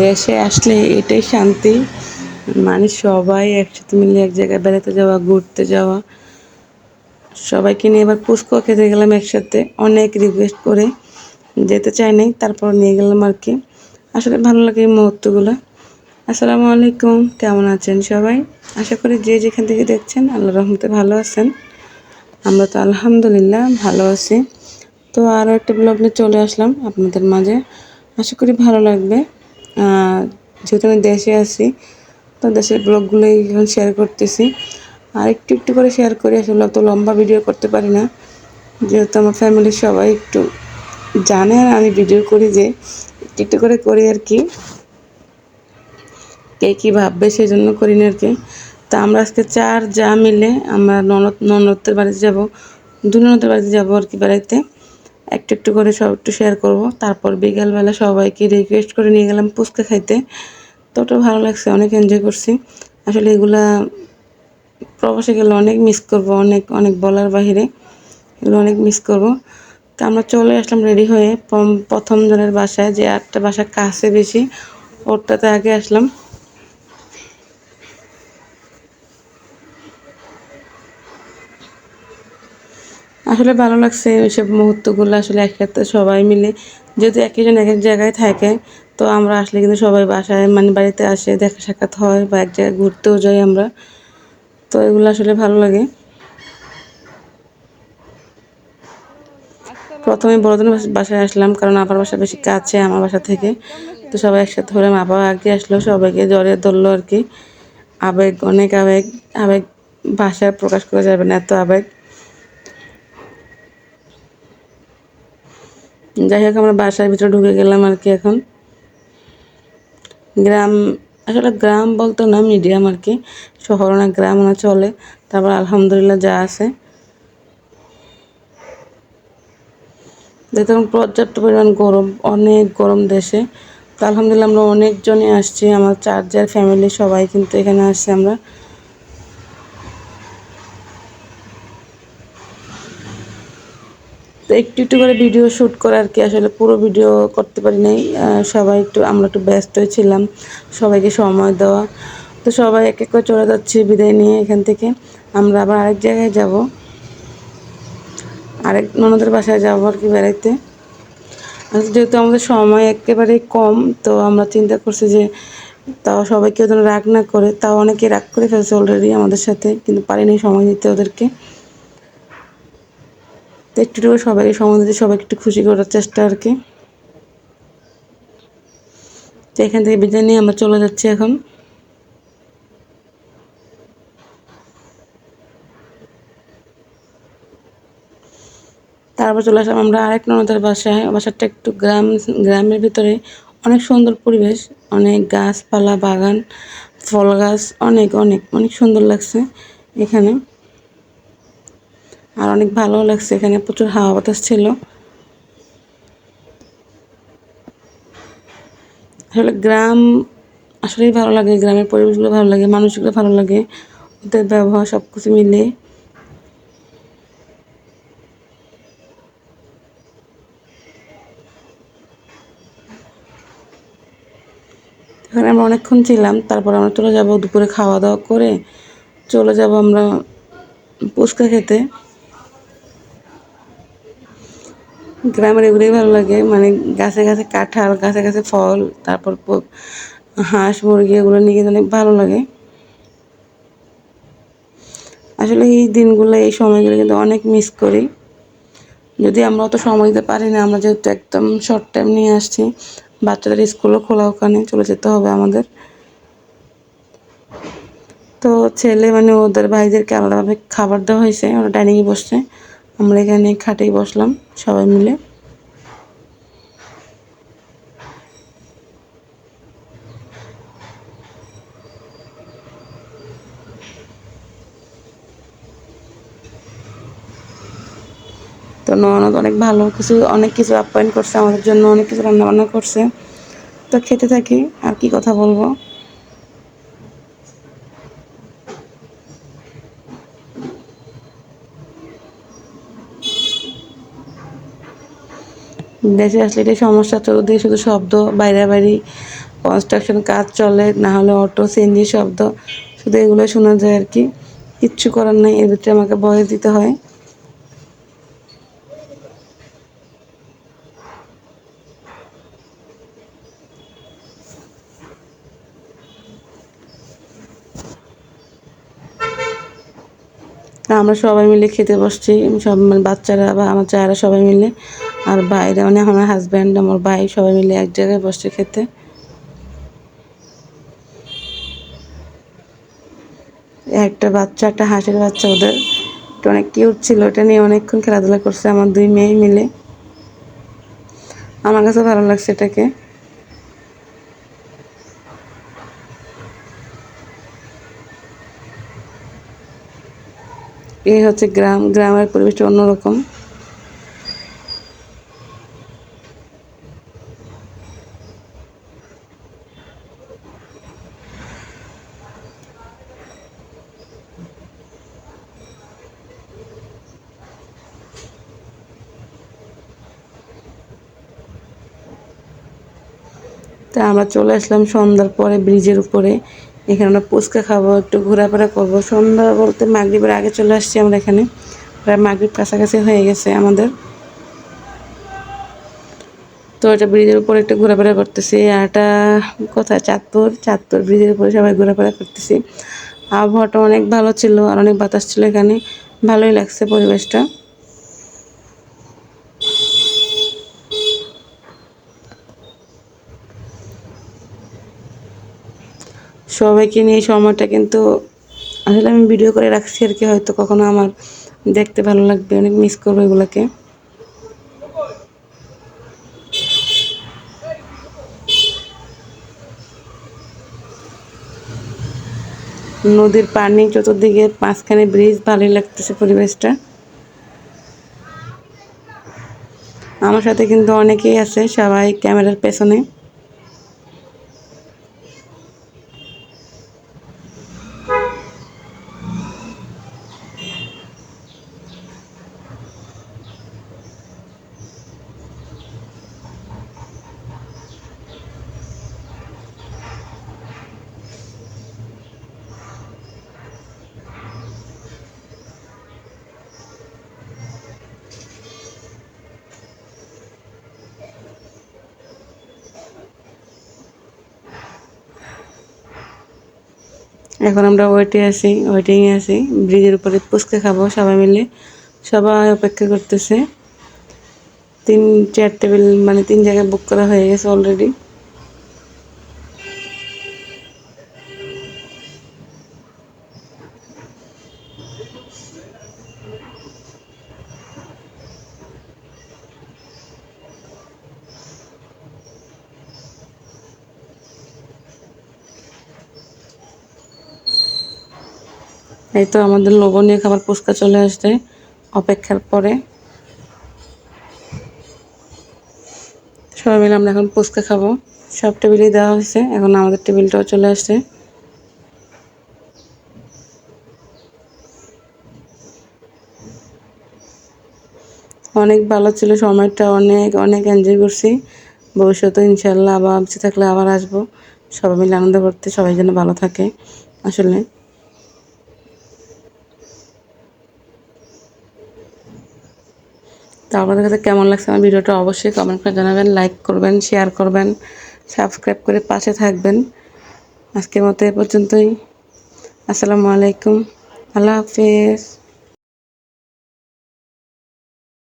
দেশে আসলে এটাই শান্তি, মানে সবাই একসাথে মিলে এক জায়গায় বেড়াতে যাওয়া, ঘুরতে যাওয়া। সবাইকে নিয়ে এবার পুস্কো খেতে গেলাম একসাথে, অনেক রিকোয়েস্ট করে, যেতে চাই নাই, তারপর নিয়ে গেলাম আর কি। আসলে ভালো লাগে এই মুহূর্তগুলো। আসসালামু আলাইকুম, কেমন আছেন সবাই? আশা করি যে যেখান থেকে দেখছেন আল্লাহর রহমতে ভালো আছেন। আমরা তো আলহামদুলিল্লাহ ভালো আছি। তো আরও একটা ব্লগ নিয়ে চলে আসলাম আপনাদের মাঝে, আশা করি ভালো লাগবে। যেহেতু আমি দেশে আছি, তো দেশের ব্লগগুলোই এখন শেয়ার করতেছি, আর একটু একটু করে শেয়ার করি। আসলে অত লম্বা ভিডিও করতে পারি না, যেহেতু আমার ফ্যামিলির সবাই একটু জানে আর আমি ভিডিও করি, যে একটু একটু করে করি আর কি। কে কী ভাববে সেই জন্য করি না আর কি। তা আমরা আজকে চার যা মিলে আমরা ননদের বাড়িতে যাব, দু ননদের বাড়িতে যাবো আর কি বেড়াইতে। একটু একটু করে সব একটু শেয়ার করব। তারপর বিকালবেলা সবাইকে রিকোয়েস্ট করে নিয়ে গেলাম ফুচকা খাইতে। তো ওটা ভালো লাগছে, অনেক এনজয় করছি। আসলে এগুলা প্রবাসে গেলে অনেক মিস করব, অনেক অনেক বলার বাহিরে, এগুলো অনেক মিস করব। তো আমরা চলে আসলাম রেডি হয়ে প্রথম জনের বাসায়, যে একটা বাসা কাছে বেশি, ওরটাতে আগে আসলাম। আসলে ভালো লাগছে ওইসব মুহূর্তগুলো, আসলে একসাথে সবাই মিলে, যেহেতু একজন এক এক জায়গায় থাকে, তো আমরা আসলে কিন্তু সবাই বাসায় মানে বাড়িতে আসে, দেখা সাক্ষাৎ হয়, বা এক জায়গায় ঘুরতেও যাই আমরা। তো এগুলো আসলে ভালো লাগে। প্রথমে বড়দের বাসায় আসলাম, কারণ আপার বাসা বেশি কাছে আমার বাসা থেকে। তো সবাই একসাথে হলাম, আবার আগে আসলো, সবাইকে জড়িয়ে ধরলো আর কি। আবেগ, অনেক আবেগ, আবেগ ভাষায় প্রকাশ করা যাবে না, এত আবেগ। যাই হোক, আমরা বাসার ভিতরে ঢুকে গেলাম আর কি। এখন গ্রাম, আসলে গ্রাম বলতো না, মিডিয়াম আর কি, শহর না গ্রাম না চলে। তারপর আলহামদুলিল্লাহ যা আছে, দেখুন পর্যাপ্ত পরিমাণ গরম, অনেক গরম দেশে। তো আলহামদুলিল্লাহ আমরা অনেকজনই আসছি, আমার চার্জার ফ্যামিলি সবাই কিন্তু এখানে আসছি আমরা। তো একটু একটু করে ভিডিও শ্যুট করে আর কি, আসলে পুরো ভিডিও করতে পারি নাই। সবাই একটু, আমরা একটু ব্যস্তই ছিলাম, সবাইকে সময় দেওয়া। তো সবাই এক এক করে চলে যাচ্ছি বিদায় নিয়ে এখান থেকে। আমরা আবার আরেক জায়গায় যাব, আরেক ননদের বাসায় যাবো আর কি বেড়াইতে। যেহেতু আমাদের সময় একেবারেই কম, তো আমরা চিন্তা করছি যে তাও সবাইকে যেন রাগ না করে, তাও অনেকে রাগ করে ফেলছে অলরেডি আমাদের সাথে, কিন্তু পারিনি সময় দিতে ওদেরকে। তো একটু একটু করে সবাইকে সময় দিতে, সবাইকে একটু খুশি করার চেষ্টা আর কি। তো এখান থেকে বিদায় নিয়ে আমরা চলে যাচ্ছি এখন। তারপর চলে আসলাম আমরা আরেক ননদের বাসায়। বাসাটা একটু গ্রামের ভিতরে, অনেক সুন্দর পরিবেশ, অনেক গাছপালা, বাগান, ফল গাছ, অনেক অনেক অনেক সুন্দর লাগছে এখানে। আর অনেক ভালো লাগছে, এখানে প্রচুর হাওয়া বাতাস ছিল। আসলে গ্রাম আসলেই ভালো লাগে, গ্রামের পরিবেশগুলো ভালো লাগে, মানুষগুলো ভালো লাগে, ওদের ব্যবহার সব কিছু মিলে। এখানে আমরা অনেকক্ষণ ছিলাম, তারপর আমরা চলে যাব দুপুরে খাওয়া দাওয়া করে, চলে যাব আমরা ফুচকা খেতে। গ্রামের এগুলোই ভালো লাগে, মানে গাছে গাছে কাঁঠাল, গাছে গাছে ফল, তারপর হাঁস মুরগি, এগুলো নিয়ে গেলে অনেক ভালো লাগে। আসলে এই দিনগুলো, এই সময়গুলো কিন্তু অনেক মিস করি। যদি আমরা অত সময় দিতে পারি না, আমরা যেহেতু একদম শর্ট টাইম নিয়ে আসছি, বাচ্চাদের স্কুলও খোলা, ওখানে চলে যেতে হবে আমাদের। তো ছেলে মানে ওদের ভাইদেরকে আলাদাভাবে খাবার দেওয়া হয়েছে, ওরা ডাইনিংয়ে বসছে, আমরা এখানে খাটেই বসলাম সবাই মিলে। তো ননদ অনেক ভালো কিছু, অনেক কিছু আপ্যায়ন করছে আমাদের জন্য, অনেক কিছু রান্নাবান্না করছে। তো খেতে থাকি, আর কি কথা বলবো। দেশে আসলে এটাই সমস্যা, চতুর্দিকে শুধু শব্দ, বাইরে বাড়ি, কনস্ট্রাকশন কাজ চলে, না হলে অটো সিএনজি শব্দ, শুধু এগুলো শোনা যায় আর কি। কিচ্ছু করার নেই, এর ভিতরে আমাকে ভয়েস দিতে হয়। আমরা সবাই মিলে খেতে বসছি, সব মানে বাচ্চারা বা আমার চায়েরা সবাই মিলে, আর বাইরে মানে আমার হাজব্যান্ড, আমার ভাই সবাই মিলে এক জায়গায় বসছে খেতে। একটা বাচ্চা, একটা হাঁসের বাচ্চা, ওদের এটা অনেক কিউট ছিল, এটা নিয়ে অনেকক্ষণ খেলাধুলা করছে আমার দুই মেয়ে মিলে। আমার কাছে ভালো লাগছে এটাকে। এই হচ্ছে গ্রাম, গ্রামের পরিবেশটা অন্যরকম। তা আমরা চলে আসলাম সন্ধ্যার পরে ব্রিজের উপরে। এখানে আমরা ফুচকা খাবো, একটু ঘোরাফেরা করবো। সন্ধ্যা বলতে মাগরিবের আগে চলে আসছি আমরা এখানে, প্রায় মাগরিব কাছাকাছি হয়ে গেছে আমাদের। তো এটা ব্রিজের উপরে একটু ঘোরাফেরা করতেছি। আর এটা কোথায়, চাঁদপুর, চাঁদপুর ব্রিজের উপরে সবাই ঘোরাফেরা করতেছি। আবহাওয়াটা অনেক ভালো ছিল আর অনেক বাতাস ছিল এখানে, ভালোই লাগছে পরিবেশটা। সবাইকে নিয়ে সময়টা কিন্তু আসলে আমি ভিডিও করে রাখছি আর কি, হয়তো কখনো আমার দেখতে ভালো লাগবে, অনেক মিস করবো এগুলোকে। নদীর পানি চতুর্দিকে, মাঝখানে ব্রিজ, ভালোই লাগতেছে পরিবেশটা। আমার সাথে কিন্তু অনেকেই আছে, সবাই ক্যামেরার পেছনে। এখন আমরা ওয়েটিংয়ে আছি, ব্রিজের উপরে ফুচকা খাবো সবাই মিলে। সবাই অপেক্ষা করতেছে। 3-4 টেবিল মানে 3 জায়গায় বুক করা হয়ে গেছে অলরেডি। এই তো আমাদের লোভনীয় খাবার ফুচকা চলে আসছে অপেক্ষার পরে। সবাই মিলে আমরা এখন ফুচকা খাবো। সব টেবিলেই দেওয়া হয়েছে, এখন আমাদের টেবিলটাও চলে আসছে। অনেক ভালো ছিল সময়টা, অনেক অনেক এনজয় করছি। ভবিষ্যতে ইনশাল্লাহ আবার বেঁচে থাকলে আবার আসবো সবাই মিলে আনন্দ করতে। সবাই যেন ভালো থাকে আসলে। তো আপনাদের কাছে কেমন লাগছে আমার ভিডিওটা অবশ্যই কমেন্ট করে জানাবেন, লাইক করবেন, শেয়ার করবেন, সাবস্ক্রাইব করে পাশে থাকবেন। আজকের মতো এ পর্যন্তই। আসসালামু আলাইকুম, আল্লাহ হাফেজ।